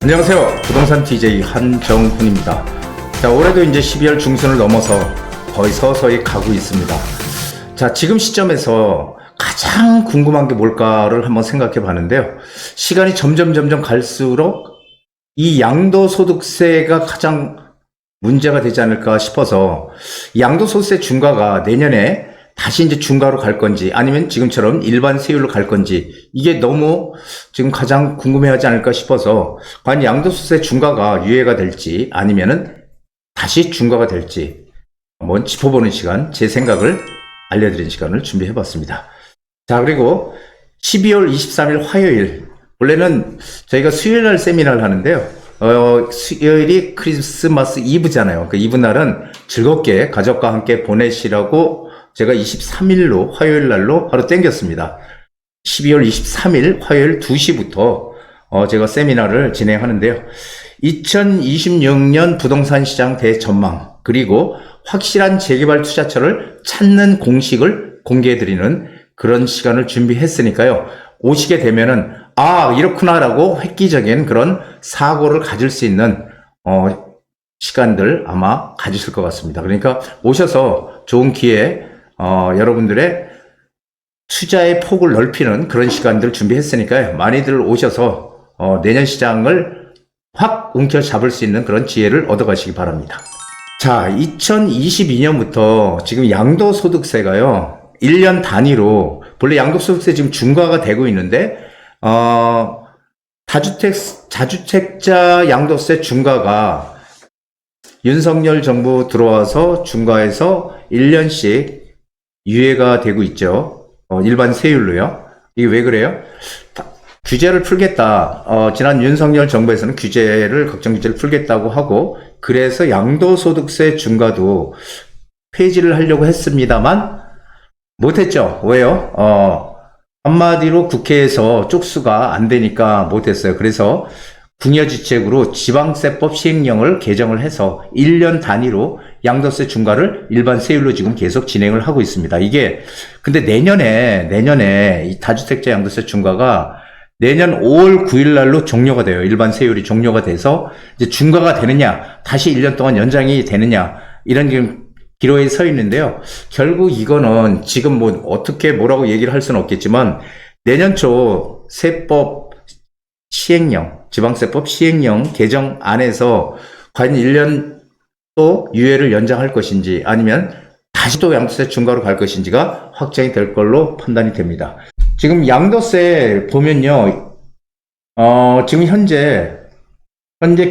안녕하세요. 부동산 DJ 한정훈입니다. 자, 올해도 이제 12월 중순을 넘어서 거의 서서히 가고 있습니다. 자, 지금 시점에서 가장 궁금한 게 뭘까를 한번 생각해 봤는데요. 시간이 점점 갈수록 이 양도소득세가 가장 문제가 되지 않을까 싶어서 양도소득세 중과가 내년에 다시 이제 중과로 갈 건지 아니면 지금처럼 일반 세율로 갈 건지 이게 너무 지금 가장 궁금해하지 않을까 싶어서 과연 양도소득세 중과가 유예가 될지 아니면은 다시 중과가 될지 한번 짚어보는 시간, 제 생각을 알려드리는 시간을 준비해봤습니다. 자, 그리고 12월 23일 화요일, 원래는 저희가 수요일 날 세미나를 하는데요. 수요일이 크리스마스 이브잖아요. 그 이브 날은 즐겁게 가족과 함께 보내시라고 제가 23일로 화요일 날로 하루 땡겼습니다. 12월 23일 화요일 2시부터 제가 세미나를 진행하는데요. 2026년 부동산 시장 대전망 그리고 확실한 재개발 투자처를 찾는 공식을 공개해드리는 그런 시간을 준비했으니까요. 오시게 되면은 이렇구나라고 획기적인 그런 사고를 가질 수 있는 시간들 아마 가지실 것 같습니다. 그러니까 오셔서 좋은 기회에 여러분들의 투자의 폭을 넓히는 그런 시간들을 준비했으니까요. 많이들 오셔서 내년 시장을 확 움켜잡을 수 있는 그런 기회를 얻어가시기 바랍니다. 자, 2022년부터 지금 양도소득세가요 1년 단위로 본래 양도소득세 지금 중과가 되고 있는데 다주택자 양도세 중과가 윤석열 정부 들어와서 중과해서 1년씩 유예가 되고 있죠. 일반 세율로요. 이게 왜 그래요? 규제를 풀겠다. 지난 윤석열 정부에서는 각종 규제를 풀겠다고 하고, 그래서 양도소득세 중과도 폐지를 하려고 했습니다만, 못했죠. 왜요? 한마디로 국회에서 쪽수가 안 되니까 못했어요. 그래서 궁여지책으로 지방세법 시행령을 개정을 해서 1년 단위로 양도세 중과를 일반 세율로 지금 계속 진행을 하고 있습니다. 이게 근데 내년에 이 다주택자 양도세 중과가 내년 5월 9일 날로 종료가 돼요. 일반 세율이 종료가 돼서 이제 중과가 되느냐, 다시 1년 동안 연장이 되느냐, 이런 지금 기로에 서 있는데요. 결국 이거는 지금 뭐라고 얘기를 할 수는 없겠지만 내년 초 세법 시행령, 지방세법 시행령 개정 안에서 과연 1년 또 유예를 연장할 것인지 아니면 다시 또 양도세 중과로 갈 것인지가 확정이 될 걸로 판단이 됩니다. 지금 양도세 보면요, 지금 현재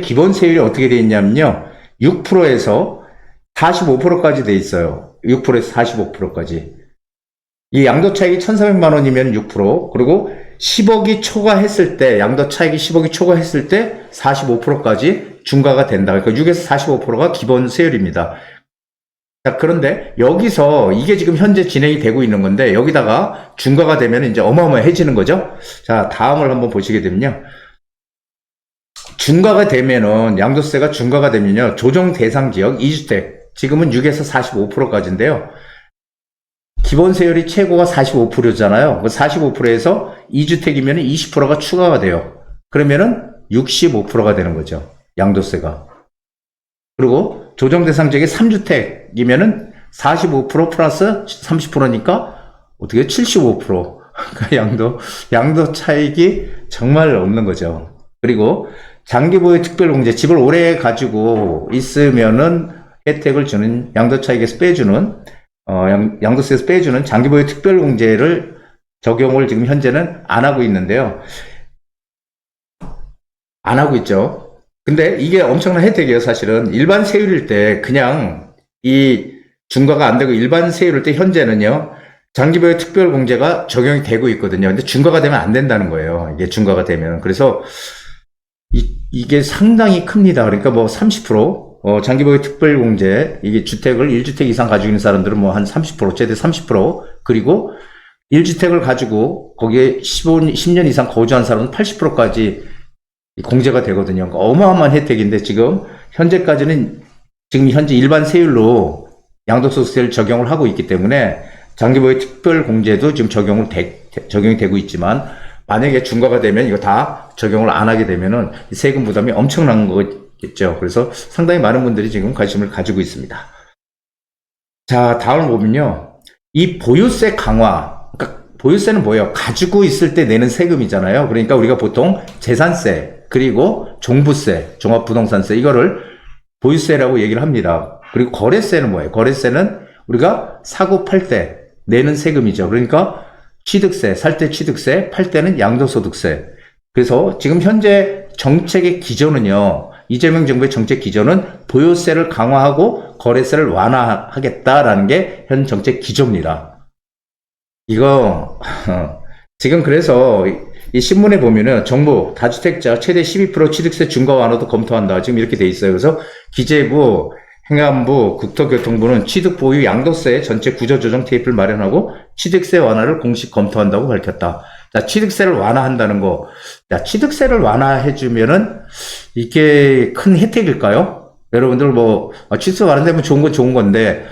기본세율이 어떻게 되어 있냐면요, 6%에서 45%까지 돼 있어요. 6%에서 45%까지. 이 양도 차익이 1,400만 원이면 6%, 그리고 10억이 초과했을 때, 양도 차익이 10억이 초과했을 때 45%까지 중과가 된다. 그러니까 6에서 45%가 기본 세율입니다. 자, 그런데 여기서 이게 지금 현재 진행이 되고 있는 건데 여기다가 중과가 되면 이제 어마어마해지는 거죠. 자, 다음을 한번 보시게 되면요. 중과가 되면은, 양도세가 중과가 되면요, 조정 대상 지역 2주택, 지금은 6에서 45%까지인데요. 기본 세율이 최고가 45%잖아요. 45%에서 2주택이면 20%가 추가가 돼요. 그러면은 65%가 되는 거죠. 양도세가. 그리고 조정 대상 지역이 3주택이면은 45% 플러스 30%니까 어떻게 75%. 양도 차익이 정말 없는 거죠. 그리고 장기보유 특별공제, 집을 오래 가지고 있으면은 혜택을 주는, 양도 차익에서 빼주는, 양도세에서 빼주는 장기보유 특별공제를 적용을 지금 현재는 안 하고 있는데요. 안 하고 있죠. 근데 이게 엄청난 혜택이에요, 사실은. 일반 세율일 때 그냥 이 중과가 안 되고 일반 세율일 때 현재는요, 장기보유 특별공제가 적용이 되고 있거든요. 근데 중과가 되면 안 된다는 거예요. 이게 중과가 되면. 그래서 이게 상당히 큽니다. 그러니까 30%, 장기보유 특별공제, 이게 주택을 1주택 이상 가지고 있는 사람들은 한 30%, 최대 30%, 그리고 1주택을 가지고 거기에 10년 이상 거주한 사람은 80%까지 공제가 되거든요. 그러니까 어마어마한 혜택인데 지금 현재 일반 세율로 양도소득세를 적용을 하고 있기 때문에 장기보유 특별공제도 지금 적용이 되고 있지만 만약에 중과가 되면 이거 다 적용을 안 하게 되면은 세금 부담이 엄청난 거겠죠. 그래서 상당히 많은 분들이 지금 관심을 가지고 있습니다. 자, 다음을 보면요. 이 보유세 강화, 그러니까 보유세는 뭐예요? 가지고 있을 때 내는 세금이잖아요. 그러니까 우리가 보통 재산세, 그리고 종부세, 종합부동산세, 이거를 보유세라고 얘기를 합니다. 그리고 거래세는 뭐예요? 거래세는 우리가 사고 팔 때 내는 세금이죠. 그러니까 취득세, 살 때 취득세, 팔 때는 양도소득세. 그래서 지금 현재 정책의 기조는요, 이재명 정부의 정책 기조는 보유세를 강화하고 거래세를 완화하겠다라는 게 현 정책 기조입니다. 이거 지금 그래서 이 신문에 보면은 정부 다주택자 최대 12% 취득세 중과 완화도 검토한다. 지금 이렇게 돼 있어요. 그래서 기재부, 행안부, 국토교통부는 취득 보유 양도세 전체 구조조정 테이프를 마련하고 취득세 완화를 공식 검토한다고 밝혔다. 자, 취득세를 완화한다는 거. 자, 취득세를 완화해주면은 이게 큰 혜택일까요? 여러분들 취득세 완화되면 좋은 건 좋은 건데,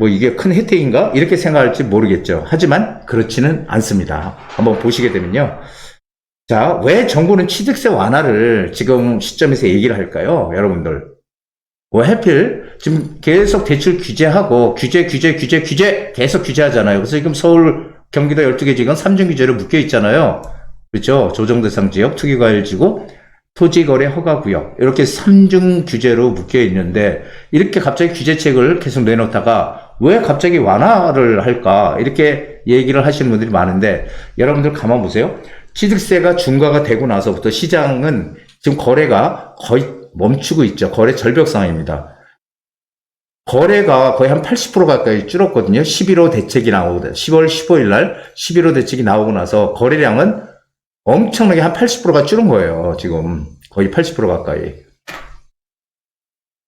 이게 큰 혜택인가? 이렇게 생각할지 모르겠죠. 하지만 그렇지는 않습니다. 한번 보시게 되면요. 자, 왜 정부는 취득세 완화를 지금 시점에서 얘기를 할까요? 여러분들. 왜 하필 지금 계속 대출 규제하고 규제 계속 규제하잖아요. 그래서 지금 서울, 경기도 12개 지역은 3중 규제로 묶여 있잖아요. 그렇죠? 조정대상 지역, 투기과열지구, 토지거래 허가구역, 이렇게 3중 규제로 묶여 있는데, 이렇게 갑자기 규제책을 계속 내놓다가 왜 갑자기 완화를 할까? 이렇게 얘기를 하시는 분들이 많은데, 여러분들 가만 보세요. 취득세가 중과가 되고 나서부터 시장은 지금 거래가 거의 멈추고 있죠. 거래 절벽 상황입니다. 거래가 거의 한 80% 가까이 줄었거든요. 11호 대책이 나오거든요. 10월 15일 날 11호 대책이 나오고 나서 거래량은 엄청나게 한 80%가 줄은 거예요. 지금 거의 80% 가까이.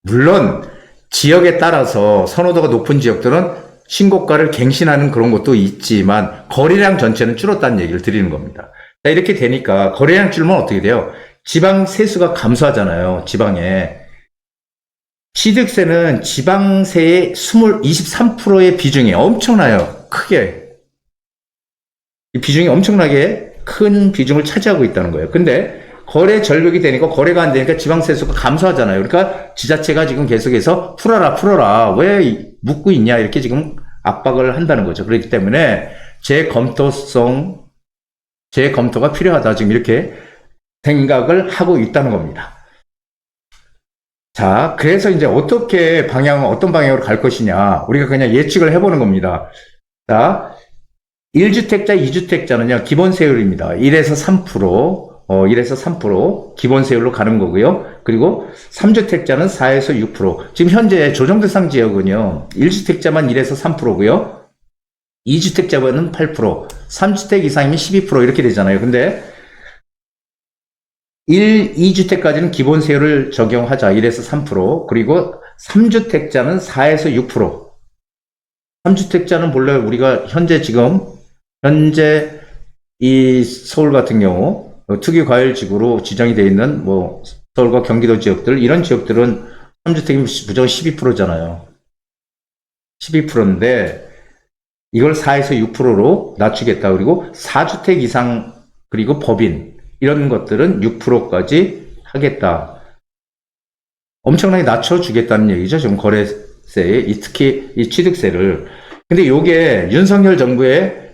물론 지역에 따라서 선호도가 높은 지역들은 신고가를 갱신하는 그런 것도 있지만 거래량 전체는 줄었다는 얘기를 드리는 겁니다. 자, 이렇게 되니까 거래량 줄면 어떻게 돼요? 지방 세수가 감소하잖아요. 지방에. 취득세는 지방세의 23%의 비중이 엄청나요. 크게. 이 비중이 엄청나게 큰 비중을 차지하고 있다는 거예요. 근데 거래 절벽이 되니까 거래가 안 되니까 지방세수가 감소하잖아요. 그러니까 지자체가 지금 계속해서 풀어라. 왜 묻고 있냐. 이렇게 지금 압박을 한다는 거죠. 그렇기 때문에 재검토가 필요하다. 지금 이렇게 생각을 하고 있다는 겁니다. 자, 그래서 이제 어떤 방향으로 갈 것이냐. 우리가 그냥 예측을 해보는 겁니다. 자, 1주택자, 2주택자는요, 기본세율입니다. 1에서 3% 기본세율로 가는 거고요. 그리고 3주택자는 4에서 6%. 지금 현재 조정대상 지역은요, 1주택자만 1에서 3%고요. 2주택자는 8%, 3주택 이상이면 12% 이렇게 되잖아요. 근데 2주택까지는 기본세율을 적용하자. 1에서 3%. 그리고 3주택자는 4에서 6%. 3주택자는 본래 우리가 현재 이 서울 같은 경우 투기과열지구로 지정이 되어 있는 서울과 경기도 지역들, 이런 지역들은 3주택이면 무조건 12%잖아요. 12%인데 이걸 4에서 6%로 낮추겠다. 그리고 4주택 이상, 그리고 법인, 이런 것들은 6%까지 하겠다. 엄청나게 낮춰주겠다는 얘기죠. 지금 거래세에, 특히 이 취득세를. 근데 요게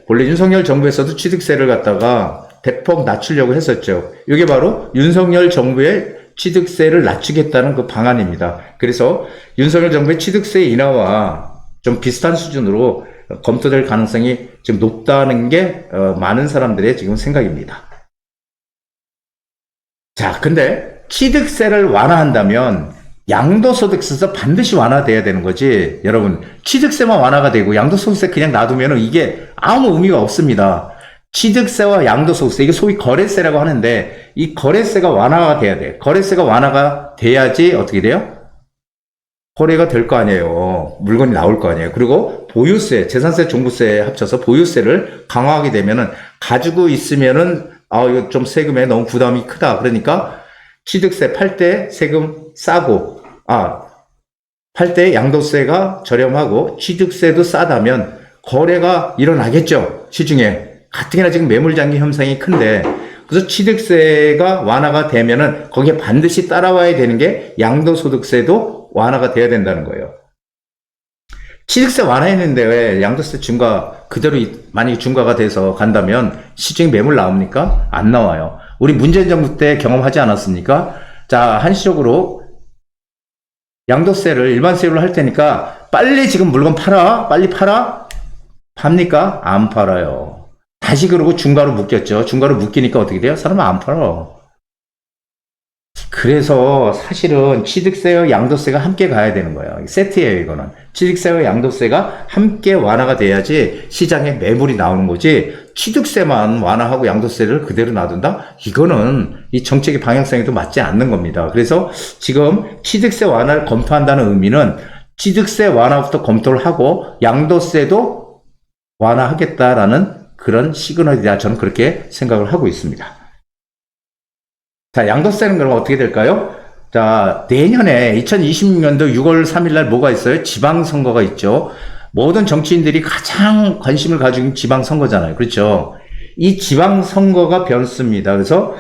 원래 윤석열 정부에서도 취득세를 갖다가 대폭 낮추려고 했었죠. 이게 바로 윤석열 정부의 취득세를 낮추겠다는 그 방안입니다. 그래서 윤석열 정부의 취득세 인하와 좀 비슷한 수준으로 검토될 가능성이 지금 높다는 게 많은 사람들의 지금 생각입니다. 자, 근데 취득세를 완화한다면 양도소득세도 반드시 완화돼야 되는 거지. 여러분, 취득세만 완화가 되고 양도소득세 그냥 놔두면 이게 아무 의미가 없습니다. 취득세와 양도소득세, 이게 소위 거래세라고 하는데, 이 거래세가 완화가 돼야 돼. 거래세가 완화가 돼야지 어떻게 돼요? 거래가 될 거 아니에요. 물건이 나올 거 아니에요. 그리고 보유세, 재산세, 종부세 합쳐서 보유세를 강화하게 되면은, 가지고 있으면은 이거 좀 세금에 너무 부담이 크다. 그러니까 취득세 팔 때 세금 싸고, 팔 때 양도세가 저렴하고 취득세도 싸다면 거래가 일어나겠죠. 시중에 가뜩이나 지금 매물장기 현상이 큰데, 그래서 취득세가 완화가 되면은 거기에 반드시 따라와야 되는 게 양도소득세도 완화가 돼야 된다는 거예요. 취득세 완화했는데 왜 양도세 중과 그대로 만약에 중과가 돼서 간다면 시중에 매물 나옵니까? 안 나와요. 우리 문재인 정부 때 경험하지 않았습니까? 자, 한시적으로 양도세를 일반세율로 할 테니까 빨리 지금 물건 팔아? 빨리 팔아? 팝니까? 안 팔아요. 다시 그러고 중과로 묶였죠. 중과로 묶이니까 어떻게 돼요? 사람은 안 팔아. 그래서 사실은 취득세와 양도세가 함께 가야 되는 거예요. 세트예요, 이거는. 취득세와 양도세가 함께 완화가 돼야지 시장에 매물이 나오는 거지, 취득세만 완화하고 양도세를 그대로 놔둔다? 이거는 이 정책의 방향성에도 맞지 않는 겁니다. 그래서 지금 취득세 완화를 검토한다는 의미는 취득세 완화부터 검토를 하고 양도세도 완화하겠다라는 그런 시그널이다. 저는 그렇게 생각을 하고 있습니다. 자, 양도세는 그럼 어떻게 될까요? 자, 내년에 2026년도 6월 3일 날 뭐가 있어요? 지방선거가 있죠. 모든 정치인들이 가장 관심을 가지고 있는 지방선거잖아요. 그렇죠? 이 지방선거가 변수입니다. 그래서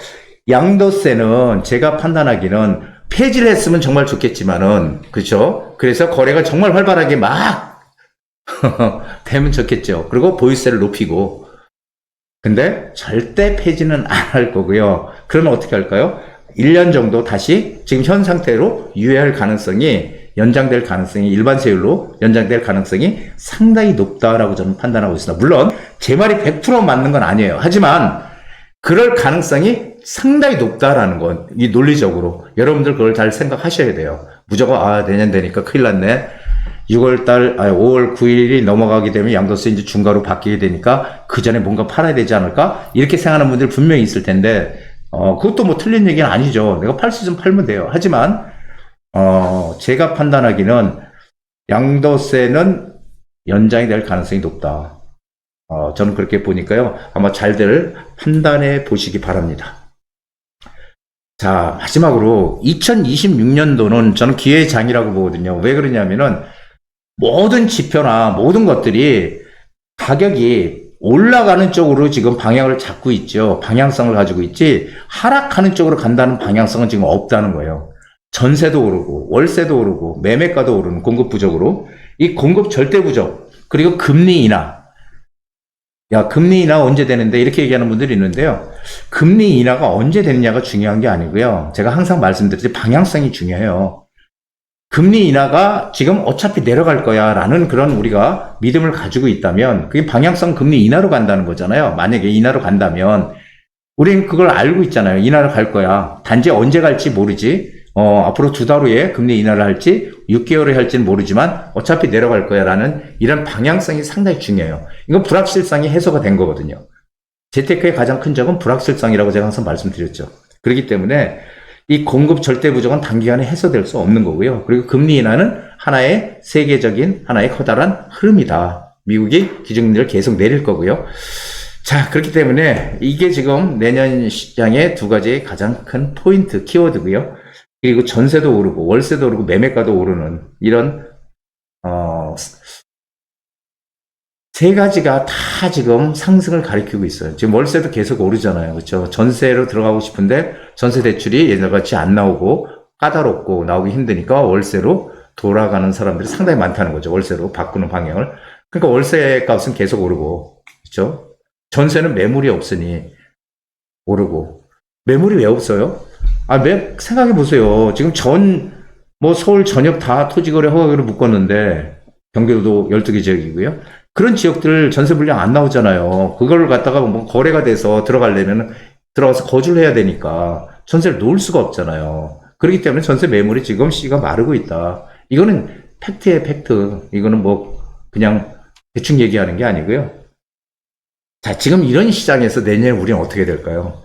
양도세는 제가 판단하기는 폐지를 했으면 정말 좋겠지만은, 그렇죠? 그래서 거래가 정말 활발하게 막 되면 좋겠죠. 그리고 보유세를 높이고. 근데 절대 폐지는 안 할 거고요. 그러면 어떻게 할까요? 1년 정도 다시 지금 현 상태로 유예할 가능성이, 연장될 가능성이, 일반세율로 연장될 가능성이 상당히 높다라고 저는 판단하고 있습니다. 물론 제 말이 100% 맞는 건 아니에요. 하지만 그럴 가능성이 상당히 높다라는 건, 이 논리적으로 여러분들 그걸 잘 생각하셔야 돼요. 무조건 내년 되니까 큰일 났네. 5월 9일이 넘어가게 되면 양도세 이제 중과로 바뀌게 되니까 그 전에 뭔가 팔아야 되지 않을까? 이렇게 생각하는 분들 분명히 있을 텐데, 그것도 뭐 틀린 얘기는 아니죠. 내가 팔 수 있으면 팔면 돼요. 하지만, 제가 판단하기는 양도세는 연장이 될 가능성이 높다. 저는 그렇게 보니까요. 아마 잘들 판단해 보시기 바랍니다. 자, 마지막으로 2026년도는 저는 기회의 장이라고 보거든요. 왜 그러냐면은 모든 지표나 모든 것들이 가격이 올라가는 쪽으로 지금 방향을 잡고 있죠. 방향성을 가지고 있지, 하락하는 쪽으로 간다는 방향성은 지금 없다는 거예요. 전세도 오르고 월세도 오르고 매매가도 오르는, 공급 부족으로. 이 공급 절대 부족, 그리고 금리 인하. 야, 금리 인하 언제 되는데, 이렇게 얘기하는 분들이 있는데요. 금리 인하가 언제 되느냐가 중요한 게 아니고요. 제가 항상 말씀드렸듯이 방향성이 중요해요. 금리 인하가 지금 어차피 내려갈 거야 라는 그런 우리가 믿음을 가지고 있다면 그게 방향성 금리 인하로 간다는 거잖아요. 만약에 인하로 간다면 우리는 그걸 알고 있잖아요. 인하로 갈 거야. 단지 언제 갈지 모르지. 앞으로 2달 후에 금리 인하를 할지 6개월에 할지는 모르지만 어차피 내려갈 거야 라는 이런 방향성이 상당히 중요해요. 이건 불확실성이 해소가 된 거거든요. 재테크의 가장 큰 적은 불확실성이라고 제가 항상 말씀드렸죠. 그렇기 때문에 이 공급 절대 부족은 단기간에 해소될 수 없는 거고요. 그리고 금리 인하는 하나의 세계적인 하나의 커다란 흐름이다. 미국이 기준금리를 계속 내릴 거고요. 자, 그렇기 때문에 이게 지금 내년 시장의 두 가지 가장 큰 포인트, 키워드고요. 그리고 전세도 오르고 월세도 오르고 매매가도 오르는 이런 세 가지가 다 지금 상승을 가리키고 있어요. 지금 월세도 계속 오르잖아요. 그렇죠? 전세로 들어가고 싶은데 전세 대출이 예전같이 안 나오고 까다롭고 나오기 힘드니까 월세로 돌아가는 사람들이 상당히 많다는 거죠. 월세로 바꾸는 방향을. 그러니까 월세 값은 계속 오르고, 그렇죠? 전세는 매물이 없으니 오르고. 매물이 왜 없어요? 생각해 보세요. 지금 서울 전역 다 토지거래 허가기로 묶었는데, 경기도도 12개 지역이고요. 그런 지역들 전세 물량 안 나오잖아요. 그걸 갖다가 뭐 거래가 돼서 들어가서 거주를 해야 되니까 전세를 놓을 수가 없잖아요. 그렇기 때문에 전세 매물이 지금 씨가 마르고 있다. 이거는 팩트예요, 팩트. 이거는 뭐 그냥 대충 얘기하는 게 아니고요. 자, 지금 이런 시장에서 내년에 우리는 어떻게 될까요?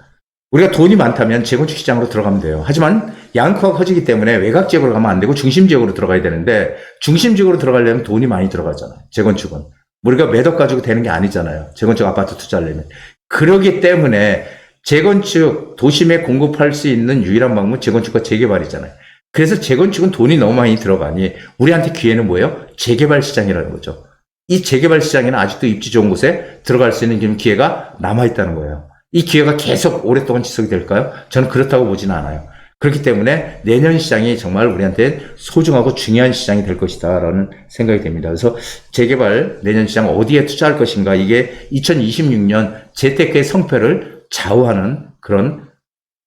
우리가 돈이 많다면 재건축 시장으로 들어가면 돼요. 하지만 양코가 커지기 때문에 외곽 지역으로 가면 안 되고 중심 지역으로 들어가야 되는데, 중심 지역으로 들어가려면 돈이 많이 들어가잖아요. 재건축은. 우리가 매덕 가지고 되는 게 아니잖아요. 재건축 아파트 투자하려면. 그러기 때문에 재건축, 도심에 공급할 수 있는 유일한 방법은 재건축과 재개발이잖아요. 그래서 재건축은 돈이 너무 많이 들어가니 우리한테 기회는 뭐예요? 재개발 시장이라는 거죠. 이 재개발 시장에는 아직도 입지 좋은 곳에 들어갈 수 있는 지금 기회가 남아있다는 거예요. 이 기회가 계속 오랫동안 지속이 될까요? 저는 그렇다고 보지는 않아요. 그렇기 때문에 내년 시장이 정말 우리한테 소중하고 중요한 시장이 될 것이다라는 생각이 됩니다. 그래서 재개발 내년 시장 어디에 투자할 것인가, 이게 2026년 재테크의 성패를 좌우하는 그런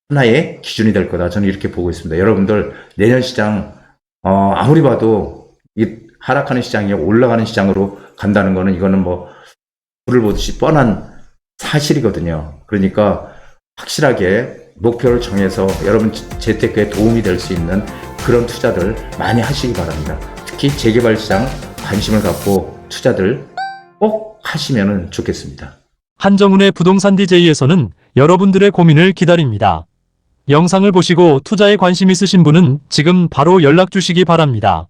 하나의 기준이 될 거다. 저는 이렇게 보고 있습니다. 여러분들 내년 시장 아무리 봐도 이 하락하는 시장이 올라가는 시장으로 간다는 거는 이거는 뭐 불을 보듯이 뻔한 사실이거든요. 그러니까 확실하게 목표를 정해서 여러분 재테크에 도움이 될 수 있는 그런 투자들 많이 하시기 바랍니다. 특히 재개발 시장 관심을 갖고 투자들 꼭 하시면 좋겠습니다. 한정훈의 부동산 DJ에서는 여러분들의 고민을 기다립니다. 영상을 보시고 투자에 관심 있으신 분은 지금 바로 연락 주시기 바랍니다.